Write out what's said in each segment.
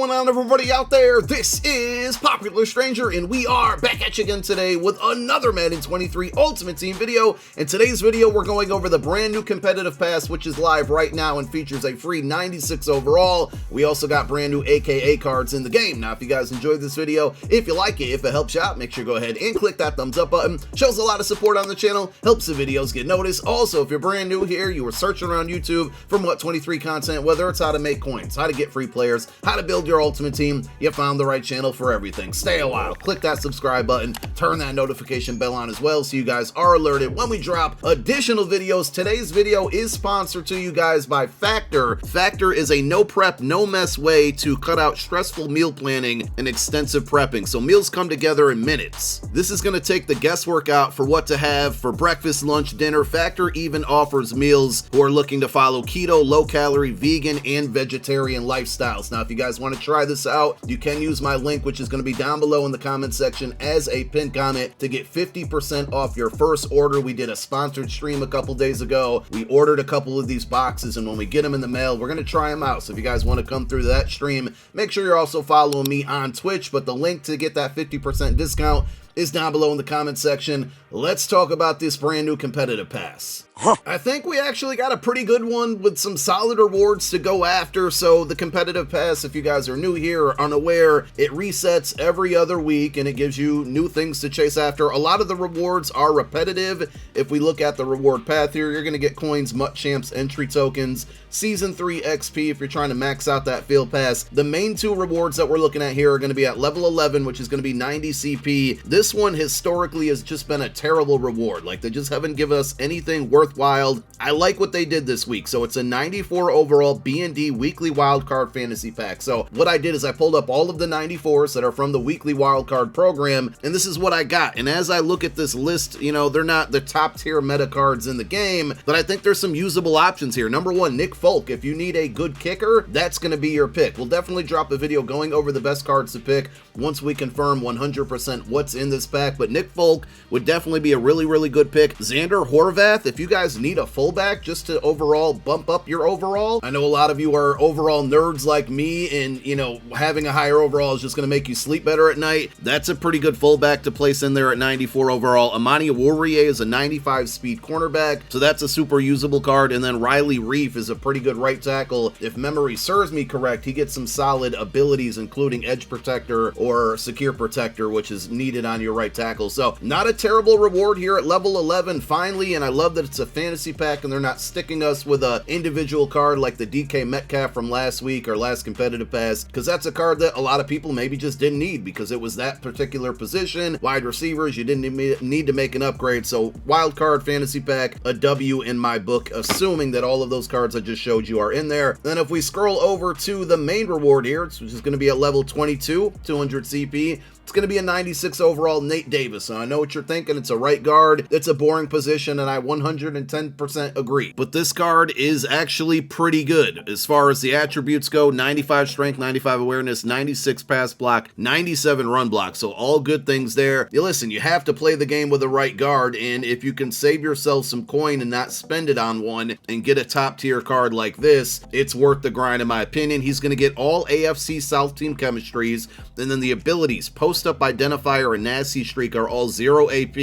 going on, everybody out there? This is Popular Stranger, and we are back at you again today with another Madden 23 Ultimate Team video. In today's video, we're going over the brand new competitive pass, which is live right now and features a free 96 overall. We also got brand new AKA cards in the game. Now, if you guys enjoyed this video, if you like it, if it helps you out, make sure you go ahead and click that thumbs up button. Shows a lot of support on the channel, helps the videos get noticed. Also, if you're brand new here, you were searching around YouTube for Mut23 content, whether it's how to make coins, how to get free players, how to build your ultimate team, you found the right channel for everything. Stay a while, click that subscribe button, turn that notification bell on as well so you guys are alerted when we drop additional videos. Today's video is sponsored to you guys by Factor. Factor is a no prep, no mess way to cut out stressful meal planning and extensive prepping, so meals come together in minutes. This is going to take the guesswork out for what to have for breakfast, lunch, dinner. Factor even offers meals who are looking to follow keto, low calorie, vegan, and vegetarian lifestyles. Now, if you guys want to try this out, you can use my link, which is going to be down below in the comment section as a pinned comment, to get 50% off your first order. We did a sponsored stream a couple days ago. We ordered a couple of these boxes, and when we get them in the mail, we're going to try them out. So if you guys want to come through that stream, make sure you're also following me on Twitch, but the link to get that 50% discount is down below in the comment section. Let's talk about this brand new competitive pass. I think we actually got a pretty good one with some solid rewards to go after. So the competitive pass, if you guys are new here or unaware, it resets every other week and it gives you new things to chase after. A lot of the rewards are repetitive. If we look at the reward path here, you're going to get coins, Mut Champs, entry tokens, Season 3 XP if you're trying to max out that field pass. The main two rewards that we're looking at here are going to be at level 11, which is going to be 90 CP. This one historically has just been a terrible reward. Like, they just haven't given us anything worthwhile. I like what they did this week. So it's a 94 overall B&D weekly wildcard fantasy pack. So what I did is I pulled up all of the 94s that are from the weekly wildcard program, and this is what I got. And as I look at this list, you know, they're not the top tier meta cards in the game, but I think there's some usable options here. Number one, Nick Folk. If you need a good kicker, that's going to be your pick. We'll definitely drop a video going over the best cards to pick once we confirm 100% what's in this pack, but Nick Folk would definitely be a really good pick. Xander Horvath, if you guys need a fullback just to overall bump up your overall. I know a lot of you are overall nerds like me, and you know, having a higher overall is just going to make you sleep better at night. That's a pretty good fullback to place in there at 94 overall. Amani Warrior is a 95 speed cornerback, so that's a super usable card. And then Riley Reef is a pretty good right tackle. If memory serves me correct, he gets some solid abilities, including edge protector or secure protector, which is needed on your right tackle. So not a terrible reward here at level 11 finally, and I love that it's a fantasy pack and they're not sticking us with a individual card like the DK Metcalf from last week or last competitive pass, because that's a card that a lot of people maybe just didn't need because it was that particular position. Wide receivers, you didn't need to make an upgrade. So wildcard fantasy pack, a W in my book, assuming that all of those cards I just showed you are in there. Then if we scroll over to the main reward here, which is going to be at level 22, 200 CP, it's going to be a 96 overall Nate Davis. So I know what you're thinking. It's a right guard. It's a boring position, and I 110% agree. But this card is actually pretty good. As far as the attributes go, 95 strength, 95 awareness, 96 pass block, 97 run block. So all good things there. You listen, you have to play the game with a right guard, and if you can save yourself some coin and not spend it on one and get a top tier card like this, it's worth the grind in my opinion. He's going to get all AFC South team chemistries, and then the abilities, Post-Up Identifier and Nasty Streak are all 0 AP,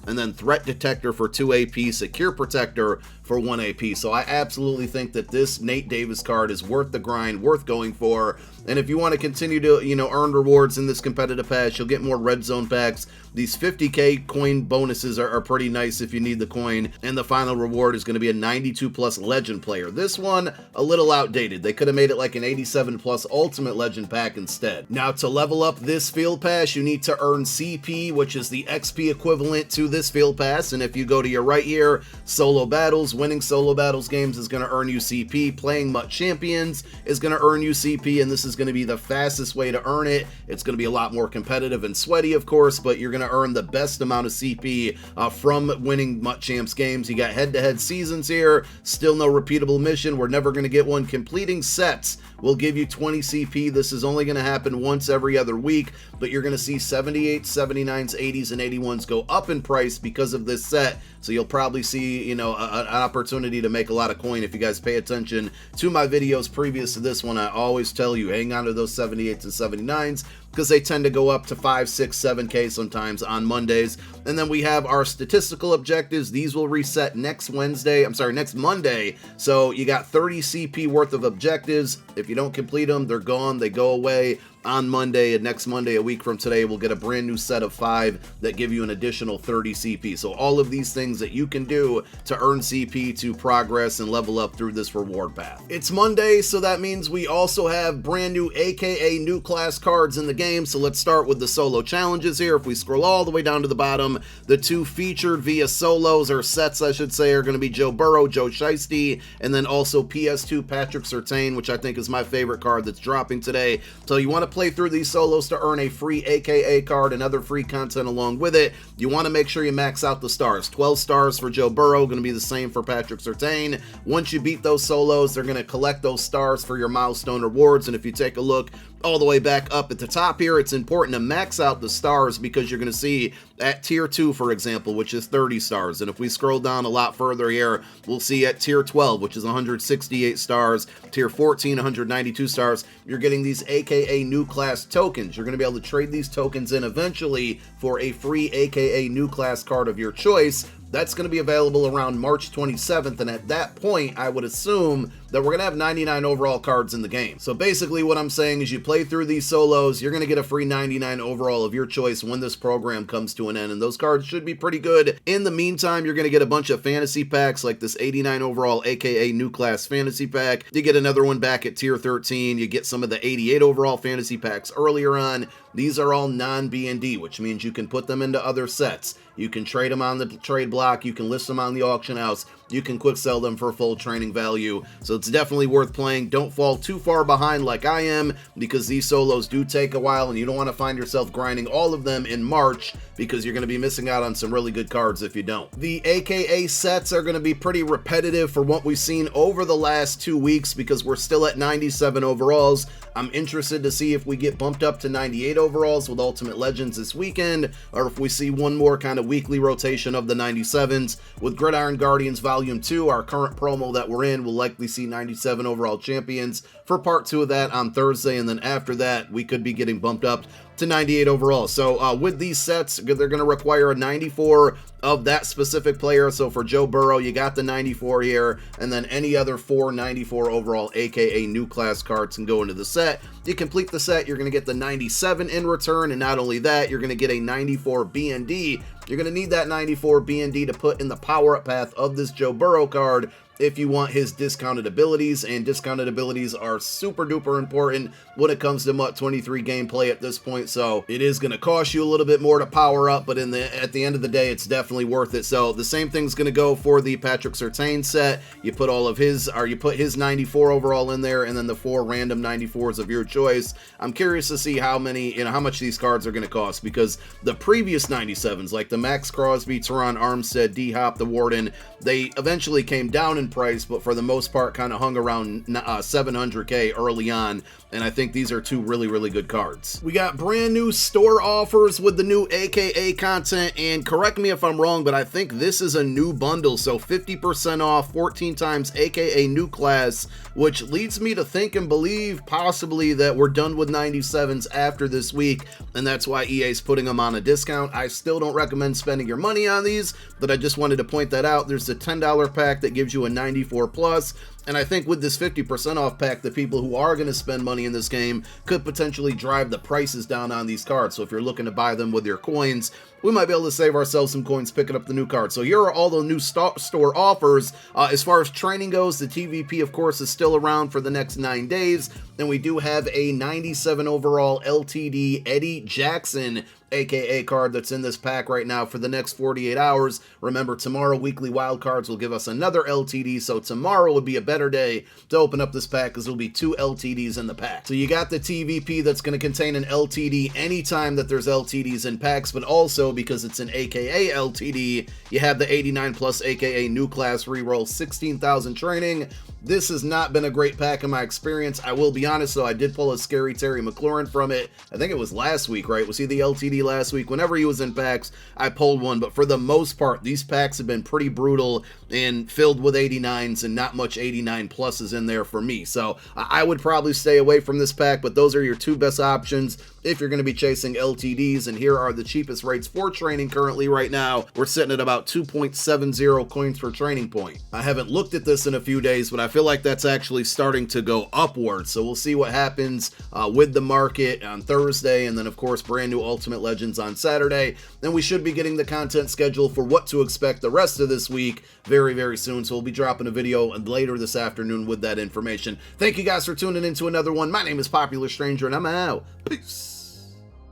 and then Threat Detector for 2 AP, Secure Protector for 1 AP. So I absolutely think that this Nate Davis card is worth the grind, worth going for. And if you want to continue to, you know, earn rewards in this competitive pass, you'll get more red zone packs. These 50k coin bonuses are pretty nice if you need the coin. And the final reward is going to be a 92 plus legend player. This one, a little outdated. They could have made it like an 87 plus ultimate legend pack instead. Now, to level up this field pass, you need to earn CP, which is the XP equivalent to this field pass. And if you go to your right here, solo battles, winning solo battles games is going to earn you CP. Playing Mut Champions is going to earn you CP, and this is going to be the fastest way to earn it. It's going to be a lot more competitive and sweaty, of course, but you're going to earn the best amount of CP from winning Mut Champs games. You got head-to-head seasons here, still no repeatable mission. We're never going to get one. Completing sets will give you 20 CP. This is only going to happen once every other week, but you're going to see 78s, 79s, 80s, and 81s go up in price because of this set. So you'll probably see, you know, an opportunity to make a lot of coin. If you guys pay attention to my videos previous to this one, I always tell you, hang on to those 78s and 79s, because they tend to go up to 5, 6, 7K sometimes on Mondays. And then we have our statistical objectives. These will reset next Monday. So you got 30 CP worth of objectives. If you don't complete them, they're gone. They go away on Monday, and next Monday, a week from today, we'll get a brand new set of 5 that give you an additional 30 CP. So all of these things that you can do to earn CP to progress and level up through this reward path. It's Monday, so that means we also have brand new AKA new class cards in the game. So let's start with the solo challenges here. If we scroll all the way down to the bottom, the 2 featured via solos, or sets I should say, are going to be Joe Burrow, Joe Shiesty, and then also PS2 Patrick Surtain, which I think is my favorite card that's dropping today. So you want to play through these solos to earn a free AKA card and other free content along with it. You want to make sure you max out the stars. 12 stars for Joe Burrow, going to be the same for Patrick Surtain. Once you beat those solos, they're going to collect those stars for your milestone rewards. And if you take a look all the way back up at the top here, it's important to max out the stars, because you're going to see at tier 2, for example, which is 30 stars. And if we scroll down a lot further here, we'll see at tier 12, which is 168 stars, tier 14, 192 stars, you're getting these AKA new class tokens. You're going to be able to trade these tokens in eventually for a free AKA new class card of your choice. That's going to be available around March 27th, and at that point, I would assume that we're going to have 99 overall cards in the game. So basically what I'm saying is, you play through these solos, you're going to get a free 99 overall of your choice when this program comes to an end, and those cards should be pretty good. In the meantime, you're going to get a bunch of fantasy packs, like this 89 overall AKA new class fantasy pack. You get another one back at tier 13. You get some of the 88 overall fantasy packs earlier on. These are all non-B&D, which means you can put them into other sets. You can trade them on the trade block. You can list them on the auction house. You can quick sell them for full training value. So it's definitely worth playing. Don't fall too far behind like I am, because these solos do take a while, and you don't want to find yourself grinding all of them in March, because you're going to be missing out on some really good cards if you don't. The AKA sets are going to be pretty repetitive for what we've seen over the last 2 weeks, because we're still at 97 overalls. I'm interested to see if we get bumped up to 98 overalls with Ultimate Legends this weekend, or if we see one more kind of weekly rotation of the 97s. With Gridiron Guardians Volume 2, our current promo that we're in, we'll likely see 97 overall champions for part 2 of that on Thursday, and then after that, we could be getting bumped up to 98 overall. So with these sets, they're going to require a 94 of that specific player. So for Joe Burrow, you got the 94 here, and then any other 494 overall AKA new class cards can go into the set. You complete the set, you're going to get the 97 in return, and not only that, you're going to get a 94 B&D. You're going to need that 94 B&D to put in the power-up path of this Joe Burrow card if you want his discounted abilities, and discounted abilities are super duper important when it comes to MUT 23 gameplay at this point. So it is going to cost you a little bit more to power up, but at the end of the day, it's definitely worth it. So the same thing's going to go for the Patrick Surtain set. You put you put his 94 overall in there, and then the 4 random 94s of your choice. I'm curious to see how much these cards are going to cost, because the previous 97s, like the Max Crosby, Teron Armstead, D-Hop, the Warden, they eventually came down in price, but for the most part kind of hung around 700k early on, and I think these are 2 really, really good cards. We got brand new store offers with the new AKA content, and correct me if I'm wrong, but I think this is a new bundle, so 50% off, 14 times AKA new class, which leads me to think and believe possibly that we're done with 97s after this week, and that's why EA's putting them on a discount. I still don't recommend spending your money on these, but I just wanted to point that out. There's a $10 pack that gives you a 94 plus, and I think with this 50% off pack, the people who are going to spend money in this game could potentially drive the prices down on these cards. So if you're looking to buy them with your coins, we might be able to save ourselves some coins picking up the new cards. So here are all the new store offers. As far as training goes, the TVP, of course, is still around for the next 9 days. And we do have a 97 overall LTD Eddie Jackson AKA card that's in this pack right now for the next 48 hours. Remember, tomorrow weekly wildcards will give us another LTD, so tomorrow would be a better day to open up this pack, because there'll be 2 LTDs in the pack. So you got the TVP that's going to contain an LTD anytime that there's LTDs in packs, but also because it's an AKA LTD, you have the 89 plus AKA new class reroll 16,000 training, This has not been a great pack in my experience. I will be honest though, I did pull a Scary Terry McLaurin from it. I think it was last week, right? Was he the LTD last week? Whenever he was in packs, I pulled one, but for the most part, these packs have been pretty brutal and filled with 89s and not much 89 pluses in there for me. So I would probably stay away from this pack, but those are your two best options if you're going to be chasing LTDs. And here are the cheapest rates for training currently right now. We're sitting at about 2.70 coins per training point. I haven't looked at this in a few days, but I feel like that's actually starting to go upwards. So we'll see what happens with the market on Thursday, and then of course brand new Ultimate Legends on Saturday. Then we should be getting the content schedule for what to expect the rest of this week very, very soon. So we'll be dropping a video later this afternoon with that information. Thank you guys for tuning in to another one. My name is Popular Stranger, and I'm out. Peace.